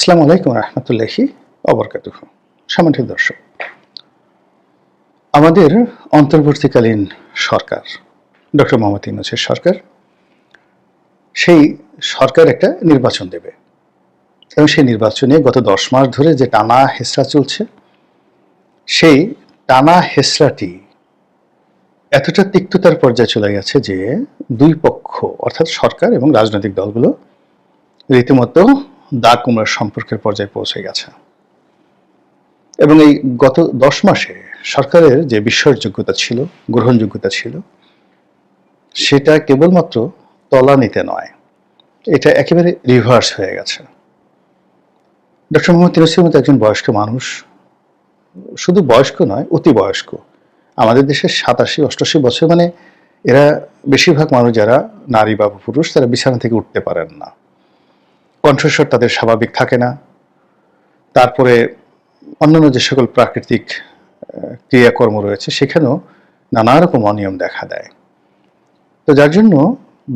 আসসালামু আলাইকুম রহমতুল্লাহি অবরকাতুহু। সম্মানিত দর্শক, আমাদের অন্তর্বর্তীকালীন সরকার ডক্টর মোহাম্মদ ইউনূসের সরকার, সেই সরকার একটা নির্বাচন দেবে এবং সেই নির্বাচনে গত 10 মাস ধরে যে টানা হেঁচড়া চলছে, সেই টানা হেঁচড়াটি এতটা তিক্ততার পর্যায়ে চলে গেছে যে দুই পক্ষ অর্থাৎ সরকার এবং রাজনৈতিক দলগুলো রীতিমতো দা কুমড়ার সম্পর্কের পর্যায়ে পৌঁছে গেছে। এবং এই গত 10 মাসে সরকারের যে বিশ্বাসযোগ্যতা ছিল, গ্রহণযোগ্যতা ছিল, সেটা কেবলমাত্র তলানিতে নয়, এটা একেবারে রিভার্স হয়ে গেছে। ডক্টর মোহাম্মদ ইউনূসের মতো একজন বয়স্ক মানুষ, শুধু বয়স্ক নয়, অতি বয়স্ক, আমাদের দেশের 87-88 বছর, মানে এরা বেশিরভাগ মানুষ যারা নারী বা পুরুষ, তারা বিছানা থেকে উঠতে পারেন না, কণ্ঠস্বর তাদের স্বাভাবিক থাকে না, তারপরে অন্যান্য যে সকল প্রাকৃতিক ক্রিয়াকর্ম রয়েছে সেখানেও নানা রকম অনিয়ম দেখা দেয়। তো যার জন্য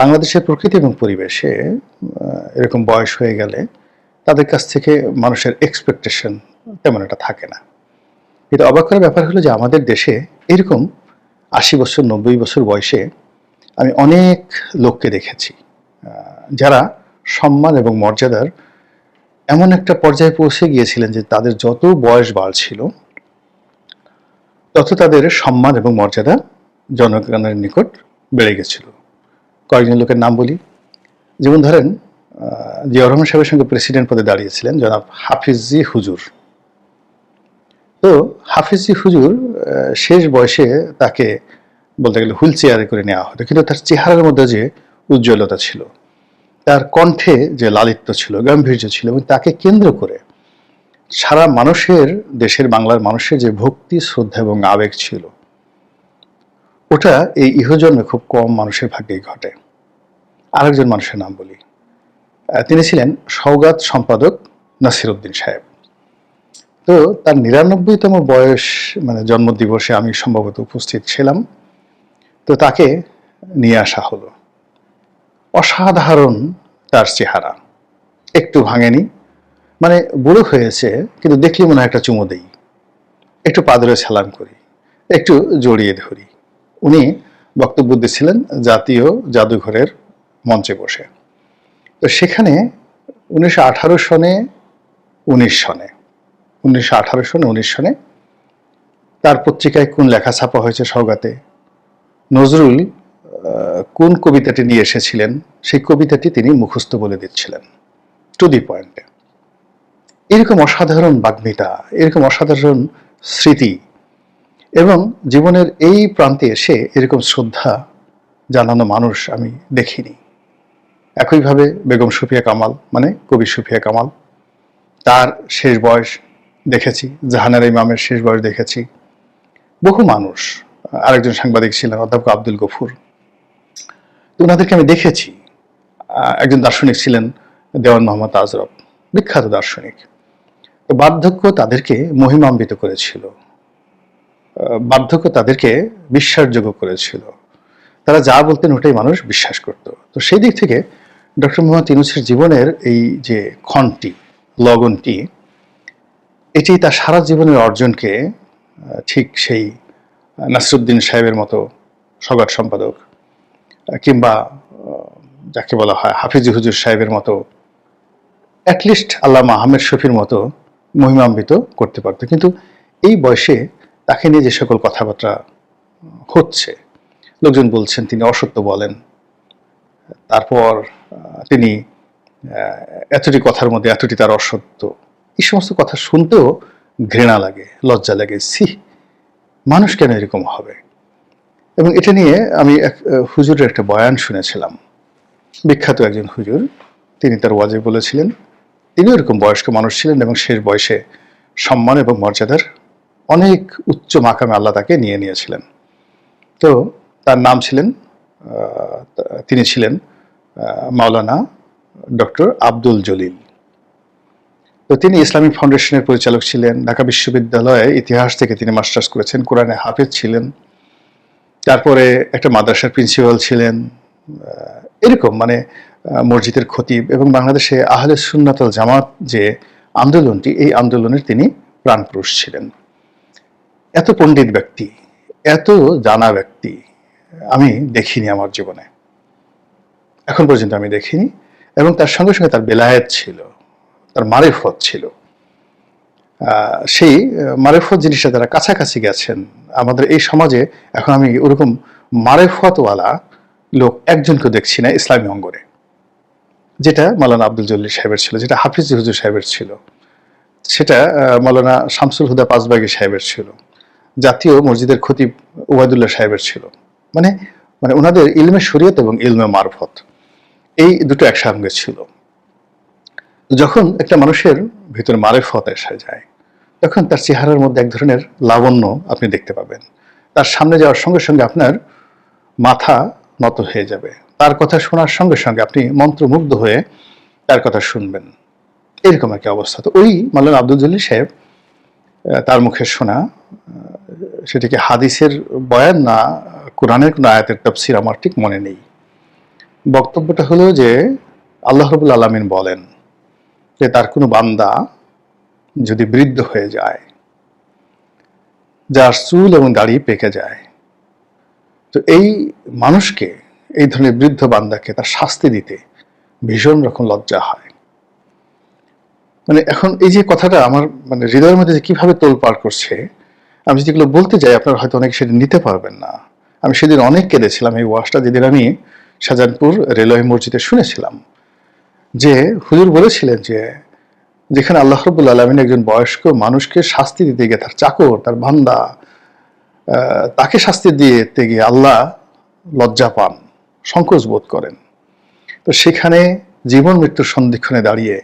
বাংলাদেশের প্রকৃতি এবং পরিবেশে এরকম বয়স হয়ে গেলে তাদের কাছ থেকে মানুষের এক্সপেকটেশন তেমন একটা থাকে না। কিন্তু অবাক করার ব্যাপার হলো যে আমাদের দেশে এরকম 80 বছর 90 বছর বয়সে আমি অনেক লোককে দেখেছি যারা সম্মান এবং মর্যাদার এমন একটা পর্যায়ে পৌঁছে গিয়েছিলেন যে তাদের যত বয়স বাড়ছিল তত তাদের সম্মান এবং মর্যাদা জনগণের নিকট বেড়ে গেছিল। কয়েকজন লোকের নাম বলি, যেমন ধরেন জিয়াউর রহমান সাহেবের সঙ্গে প্রেসিডেন্ট পদে দাঁড়িয়েছিলেন জনাব হাফিজি হুজুর। তো হাফিজি হুজুর শেষ বয়সে তাকে বলতে গেলে হুইল চেয়ারে করে নেওয়া হতো, কিন্তু তার চেহারার মধ্যে যে উজ্জ্বলতা ছিল, তার কণ্ঠে যে লালিত্য ছিল, গাম্ভীর্য ছিল, এবং তাকে কেন্দ্র করে সারা মানুষের, দেশের বাংলার মানুষের যে ভক্তি, শ্রদ্ধা এবং আবেগ ছিল, ওটা এই ইহজন্মে খুব কম মানুষের ভাগ্যেই ঘটে। আরেকজন মানুষের নাম বলি, তিনি ছিলেন সওগাত সম্পাদক নাসিরউদ্দিন সাহেব। তো তার 99তম বয়স, মানে জন্মদিবসে আমি সম্ভবত উপস্থিত ছিলাম। তো তাকে নিয়ে আসা হলো। অসাধারণ তার চেহারা, একটু ভাঙেনি, মানে বুড়ো হয়েছে কিন্তু দেখলে মনে হয় একটা চুমো দেই, একটু পাদরে সালাম করি, একটু জড়িয়ে ধরি। উনি বক্তব্য দিচ্ছিলেন জাতীয় জাদুঘরের মঞ্চে বসে। তো সেখানে 1918 সনে 19 সনে তার পত্রিকায় কোন লেখা ছাপা হয়েছে সওগাতে, নজরুল কোন কবিতাটি নিয়ে এসেছিলেন, সেই কবিতাটি তিনি মুখস্থ বলে দিচ্ছিলেন টু দি পয়েন্টে। এরকম অসাধারণ বাগ্মিতা, এরকম অসাধারণ স্মৃতি, এবং জীবনের এই প্রান্তে এসে এরকম শ্রদ্ধা জানানো মানুষ আমি দেখিনি। একইভাবে বেগম সুফিয়া কামাল, মানে কবি সুফিয়া কামাল, তার শেষ বয়স দেখেছি, জাহানারা ইমামের শেষ বয়স দেখেছি, বহু মানুষ। আরেকজন সাংবাদিক ছিলেন অধ্যাপক আব্দুল গফুর, ওনাদেরকে আমি দেখেছি। একজন দার্শনিক ছিলেন দেওয়ান মোহাম্মদ আজরফ, বিখ্যাত দার্শনিক। বার্ধক্য তাদেরকে মহিমান্বিত করেছিল, বার্ধক্য তাদেরকে বিশ্বাসযোগ্য করেছিল, তারা যা বলতেন ওটাই মানুষ বিশ্বাস করত। তো সেই দিক থেকে ডক্টর মোহাম্মদ ইউনূসের জীবনের এই যে ক্ষণটি, লগনটি, এটি তার সারা জীবনের অর্জনকে ঠিক সেই নাসিরউদ্দিন সাহেবের মতো সওগাত সম্পাদক, কিংবা যাকে বলা হয় হাফিজি হুজুর সাহেবের মতো, অ্যাটলিস্ট আল্লামা আহমেদ শফির মতো মহিমান্বিত করতে পারত। কিন্তু এই বয়সে তাকে নিয়ে যে সকল কথাবার্তা হচ্ছে, লোকজন বলছেন তিনি অসত্য বলেন, তারপর তিনি এতটি কথার মধ্যে এতটি তার অসত্য, এই সমস্ত কথা শুনতেও ঘৃণা লাগে, লজ্জা লাগে। মানুষ কেন এরকম হবে? এবং এটা নিয়ে আমি এক হুজুরের একটা বয়ান শুনেছিলাম, বিখ্যাত একজন হুজুর, তিনি তার ওয়াজে বলেছিলেন তিনিও এরকম বয়স্ক মানুষ ছিলেন এবং শেষ বয়সে সম্মান এবং মর্যাদার অনেক উচ্চ মাকামে আল্লাহ তাকে নিয়ে নিয়েছিলেন। তো তার নাম ছিলেন, তিনি ছিলেন মাওলানা ডক্টর আব্দুল জলিল। তো তিনি ইসলামিক ফাউন্ডেশনের পরিচালক ছিলেন, ঢাকা বিশ্ববিদ্যালয়ে ইতিহাস থেকে তিনি মাস্টার্স করেছেন, কোরআনে হাফেজ ছিলেন, তারপরে একটা মাদ্রাসার প্রিন্সিপাল ছিলেন, এরকম মানে মসজিদের খতিব, এবং বাংলাদেশে আহলে সুন্নাত ওয়াল জামাত যে আন্দোলনটি, এই আন্দোলনের তিনি প্রাণপুরুষ ছিলেন। এত পণ্ডিত ব্যক্তি, এত জানা ব্যক্তি আমি দেখিনি আমার জীবনে, এখন পর্যন্ত আমি দেখিনি। এবং তার সঙ্গে সঙ্গে তার বেলায়েত ছিল, তার মারিফত ছিল। সেই মারিফত জিনিসটা যারা কাছাকাছি গেছেন আমাদের এই সমাজে, এখন আমি ওরকম মারিফতওয়ালা লোক একজনকে দেখছি না ইসলামী অঙ্গনে, যেটা মাওলানা আব্দুল জলিল সাহেবের ছিল, যেটা হাফিজ হুজুর সাহেবের ছিল, সেটা মাওলানা শামসুল হুদা পাঁচবাগী সাহেবের ছিল, জাতীয় মসজিদের খতিব ওবায়দুল্লাহ সাহেবের ছিল। মানে মানে ওনাদের ইলমে শরীয়ত এবং ইলমে মারফত এই দুটো একসঙ্গে ছিল। যখন একটা মানুষের ভিতরে মারেফত এসে যায়, তখন তার চেহারার মধ্যে এক ধরনের লাবণ্য আপনি দেখতে পাবেন। তার সামনে যাওয়ার সঙ্গে সঙ্গে আপনার মাথা নত হয়ে যাবে, তার কথা শোনার সঙ্গে সঙ্গে আপনি মন্ত্রমুগ্ধ হয়ে তার কথা শুনবেন, এরকম একটা অবস্থা। তো ওই মাওলানা আব্দুল জলিল সাহেব, তার মুখে শোনা, সেটিকে হাদিসের বয়ান না কোরআনের কোন আয়াতের তাফসীর আমার ঠিক মনে নেই, বক্তব্যটা হলো যে আল্লাহ রাব্বুল আলামিন বলেন যে তার কোনো বান্দা যদি বৃদ্ধ হয়ে যায়, যার চুল এবং দাড়ি পেকে যায়, তো এই মানুষকে, এই ধরনের বৃদ্ধ বান্দাকে তার শাস্তি দিতে ভীষণ রকম লজ্জা হয়। মানে এখন এই যে কথাটা আমার মানে হৃদয়ের মধ্যে যে কিভাবে তোলপাড় করছে, আমি যদি এগুলো বলতে যাই আপনারা হয়তো অনেক সেদিন নিতে পারবেন না। আমি সেদিন অনেক কেঁদেছিলাম এই ওয়াজটা, যেদিন আমি শাহজাহানপুর রেলওয়ে মসজিদে শুনেছিলাম যে হুজুর বলেছিলেন যে যেখানে আল্লাহ রাব্বুল আলামিন একজন বয়স্ক মানুষকে শাস্তি দিতে গিয়ে, তার চাকর, তার বান্দা, তাকে শাস্তি দিতে গিয়ে আল্লাহ লজ্জা পান, সংকোচ বোধ করেন। তো সেখানে জীবন মৃত্যুর সন্ধিক্ষণে দাঁড়িয়ে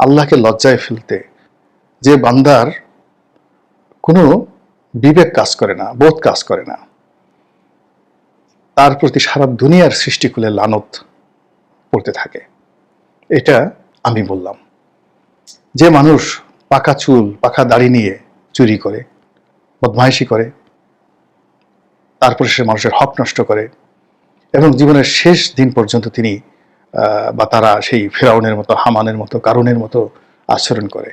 আল্লাহকে লজ্জায় ফেলতে যে বান্দার কোনো বিবেক কাজ করে না, বোধ কাজ করে না, তার প্রতি সারা দুনিয়ার সৃষ্টিকুলে লানত পড়তে থাকে। এটা আমি বললাম। যে মানুষ পাকা চুল, পাকা দাড়ি নিয়ে চুরি করে, বদমাইশি করে, তারপরে সে মানুষের হক নষ্ট করে এবং জীবনের শেষ দিন পর্যন্ত তিনি বা তারা সেই ফেরাউনের মতো, হামানের মতো, কারুনের মতো আচরণ করে,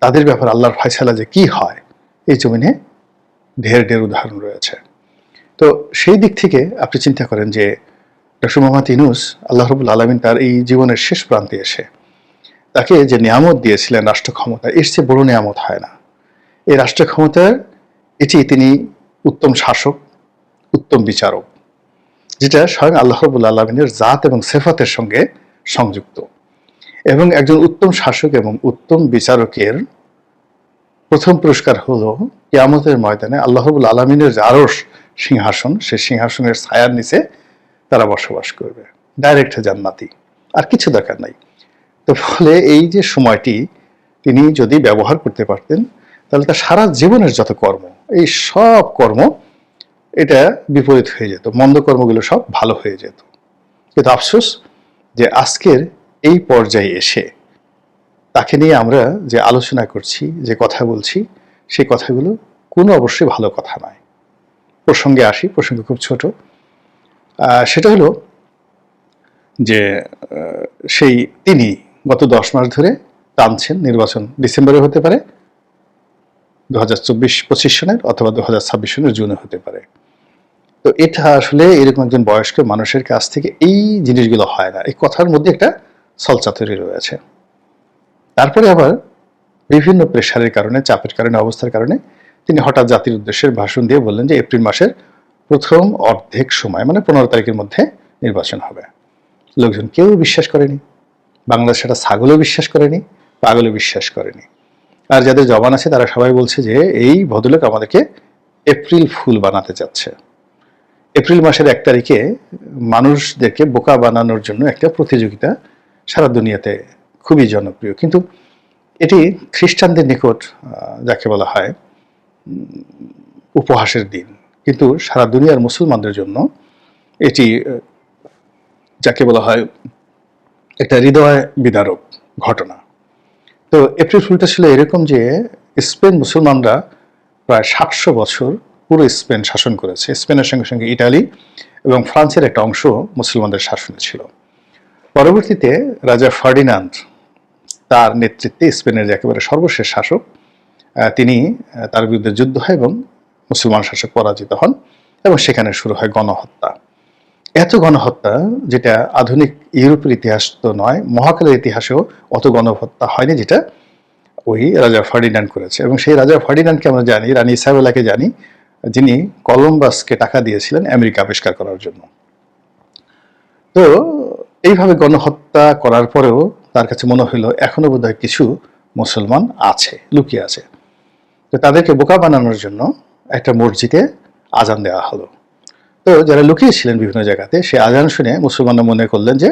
তাদের ব্যাপারে আল্লাহর ফয়সালা যে কি হয় এই জমিনে ঢের ঢের উদাহরণ রয়েছে। তো সেই দিক থেকে আপনি চিন্তা করেন যে ডক্টর মোহাম্মদ ইউনূস, আল্লাহ রাব্বুল আলামিন তার এই জীবনের শেষ প্রান্তে এসে তাকে যে নিয়ামত দিয়েছিলেন রাষ্ট্র ক্ষমতা, এর চেয়ে বড় নিয়ামত হয় না। এই রাষ্ট্র ক্ষমতার এটি তিনি উত্তম শাসক, উত্তম বিচারক, যেটা স্বয়ং আল্লাহ রাব্বুল আলামিনের জাত এবং সিফাতের সঙ্গে সংযুক্ত। এবং একজন উত্তম শাসক এবং উত্তম বিচারকের প্রথম পুরস্কার হলো কিয়ামতের ময়দানে আল্লাহ রাব্বুল আলামিনের যে আরশ সিংহাসন, সেই সিংহাসনের ছায়ার নিচে তারা বসবাস করবে, ডাইরেক্ট জান্নাতি, আর কিছু দরকার নাই। তো ফলে এই যে সময়টি তিনি যদি ব্যবহার করতে পারতেন, তাহলে তার সারা জীবনের যত কর্ম, এই সব কর্ম এটা বিপরীত হয়ে যেত, মন্দ কর্মগুলো সব ভালো হয়ে যেত। কিন্তু আফসোস যে আজকের এই পর্যায়ে এসে তাকে নিয়ে আমরা যে আলোচনা করছি, যে কথা বলছি, সেই কথাগুলো কোনো অবশ্যই ভালো কথা নয়। প্রসঙ্গে আসি, প্রসঙ্গ খুব ছোট। সেটা হলো যে সেই তিনি গত 10 মাস ধরে টানছেন নির্বাচন ডিসেম্বরে হতে পারে, 2024-25 সনের, অথবা 2026 সনের জুনে হতে পারে। তো এটা আসলে এরকম একজন বয়স্ক মানুষের কাছ থেকে এই জিনিসগুলো হয় না। এই কথার মধ্যে একটা ছলচাতুরি রয়েছে। তারপরে আবার বিভিন্ন প্রেশারের কারণে, চাপের কারণে, অবস্থার কারণে তিনি হঠাৎ জাতির উদ্দেশ্যে ভাষণ দিয়ে বললেন যে এপ্রিল মাসের প্রথম অর্ধেক সময়, মানে 15 তারিখের মধ্যে নির্বাচন হবে। লোকজন কেউ বিশ্বাস করেনি, বাংলাদেশ সেটা ছাগলও বিশ্বাস করেনি, পাগলও বিশ্বাস করেনি। আর যাদের জবান আছে তারা সবাই বলছে যে এই ভদ্রলোক আমাদেরকে এপ্রিল ফুল বানাতে চাচ্ছে। এপ্রিল মাসের 1 তারিখে মানুষদেরকে বোকা বানানোর জন্য একটা প্রতিযোগিতা সারা দুনিয়াতে খুবই জনপ্রিয়, কিন্তু এটি খ্রিস্টানদের নিকট যাকে বলা হয় উপহাসের দিন, কিন্তু সারা দুনিয়ার মুসলমানদের জন্য এটি যাকে বলা হয় একটা হৃদয় বিদারক ঘটনা। তো এপ্রিল ফুলটা ছিল এরকম যে স্পেন মুসলমানরা প্রায় 700 বছর পুরো স্পেন শাসন করেছে। স্পেনের সঙ্গে সঙ্গে ইটালি এবং ফ্রান্সের একটা অংশ মুসলমানদের শাসনে ছিল। পরবর্তীতে রাজা ফার্ডিনান্ড তার নেতৃত্বে স্পেনের যে একেবারে সর্বশেষ শাসক, তিনি তার বিরুদ্ধে যুদ্ধ হয় এবং মুসলমান শাসক পরাজিত হন এবং সেখানে শুরু হয় গণহত্যা। এত গণহত্যা, যেটা আধুনিক ইউরোপের ইতিহাস তো নয়, মহাকালের ইতিহাসেও অত গণহত্যা হয়নি যেটা ওই রাজা ফার্ডিনান্ড করেছে। এবং সেই রাজা ফার্ডিনান্ডকে আমরা জানি, রানী ইসাবেলাকে জানি, যিনি কলম্বাসকে টাকা দিয়েছিলেন আমেরিকা আবিষ্কার করার জন্য। তো এইভাবে গণহত্যা করার পরেও তার কাছে মনে হইল এখনো বোধহয় কিছু মুসলমান আছে, লুকিয়ে আছে। তো তাদেরকে বোকা বানানোর জন্য একটা মসজিদে আজান দেওয়া হলো। তো যারা লুকিয়েছিলেন বিভিন্ন জায়গাতে, সে আজান শুনে মুসলমানরা মনে করলেন যে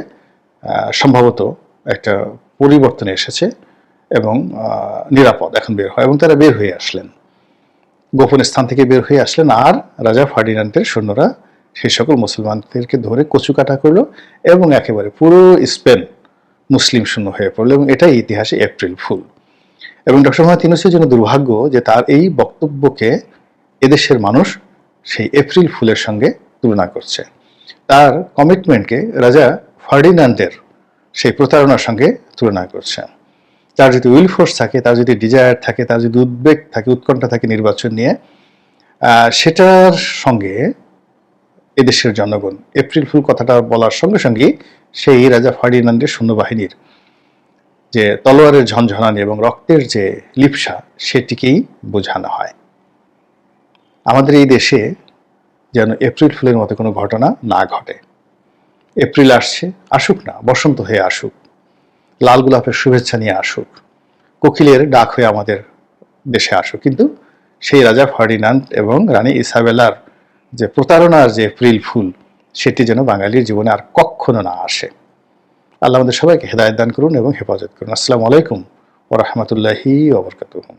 সম্ভবত একটা পরিবর্তন এসেছে এবং নিরাপদ এখন বের হয়, এবং তারা বের হয়ে আসলেন, গোপন স্থান থেকে বের হয়ে আসলেন। আর রাজা ফার্ডিনান্ডের সৈন্যরা সেই সকল মুসলমানদেরকে ধরে কচুকাটা করলো এবং একেবারে পুরো স্পেন মুসলিম শূন্য হয়ে পড়লো। এবং এটাই ইতিহাসে এপ্রিল ফুল। এবং ডক্টর মোহাম্মদ ইউনূসের জন্য দুর্ভাগ্য যে তার এই বক্তব্যকে এদেশের মানুষ সেই এপ্রিল ফুলের সঙ্গে তুলনা করছে। তার কমিটমেন্টকে রাজা ফার্ডিনান্ডের সেই প্রতারণার সঙ্গে তুলনা করছে। তার যদি উইল ফোর্স থাকে, তার যদি ডিজায়ার থাকে, তার যদি উদ্বেগ থাকে, উৎকণ্ঠা থাকে নির্বাচন নিয়ে, সেটার সঙ্গে এদেশের জনগণ এপ্রিল ফুল কথাটা বলার সঙ্গে সঙ্গে সেই রাজা ফার্ডিনান্ডের সৈন্যবাহিনীর যে তলোয়ারের ঝনঝনানি এবং রক্তের যে লিপসা, সেটিকেই বোঝানো হয়। আমাদের এই দেশে যেন এপ্রিল ফুলের মতো কোনো ঘটনা না ঘটে। এপ্রিল আসছে, আসুক না, বসন্ত হয়ে আসুক, লাল গোলাপের শুভেচ্ছা নিয়ে আসুক, কোকিলের ডাক হয়ে আমাদের দেশে আসুক, কিন্তু সেই রাজা ফার্ডিনান্ড এবং রানী ইসাবেলার যে প্রতারণার যে এপ্রিল ফুল, সেটি যেন বাঙালির জীবনে আর কখনো না আসে। আল্লাহ আমাদের সবাইকে হেদায়েত দান করুন এবং হেফাজত করুন। আসসালামু আলাইকুম ওয়া রাহমাতুল্লাহি ওয়া বারাকাতুহু।